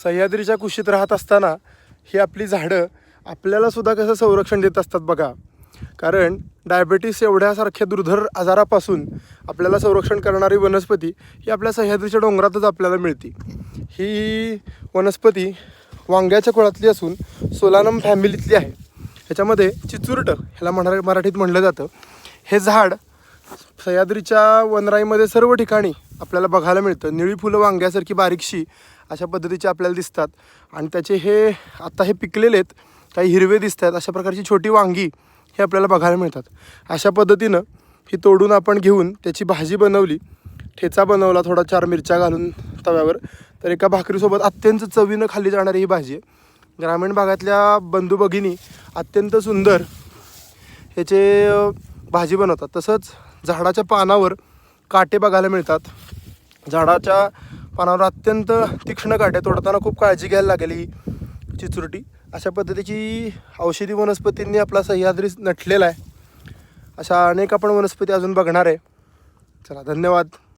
सह्याद्रीच्या कुशीत राहत असताना ही आपली झाडं आपल्याला सुद्धा कसं संरक्षण देत असतात बघा. कारण डायबेटीस एवढ्यासारख्या दुर्धर आजारापासून आपल्याला संरक्षण करणारी वनस्पती ही आपल्या सह्याद्रीच्या डोंगरातच आपल्याला मिळते. ही वनस्पती वांग्याच्या कुळातली असून सोलानम फॅमिलीतली आहे. ह्याच्यामध्ये चिचुरटं ह्याला मराठीत म्हटलं जातं. हे झाड सह्याद्रीच्या वनराईमध्ये सर्व ठिकाणी आपल्याला बघायला मिळतं. निळी फुलं वांग्यासारखी बारीकशी अशा पद्धतीचे आपल्याला दिसतात आणि त्याचे हे आता हे पिकलेले आहेत, काही हिरवे दिसत आहेत. अशा प्रकारची छोटी वांगी हे आपल्याला बघायला मिळतात. अशा पद्धतीनं ही तोडून आपण घेऊन त्याची भाजी बनवली, ठेचा बनवला थोडा 4 मिरच्या घालून तव्यावर, तर एका भाकरीसोबत अत्यंत चवीनं खाल्ली जाणारी ही भाजी आहे. ग्रामीण भागातल्या बंधू भगिनी अत्यंत सुंदर ह्याचे भाजी बनवतात. तसंच झाडाच्या पानावर काटे बघायला मिळतात. झाडाच्या पानावर अत्यंत तीक्ष्ण काटे, तोडताना खूप काळजी घ्यायला लागेल ही चिचुरटी. अशा पद्धतीची औषधी वनस्पतींनी आपला सह्याद्री नटलेला आहे. अशा अनेक आपण वनस्पती अजून बघणार आहे. चला, धन्यवाद.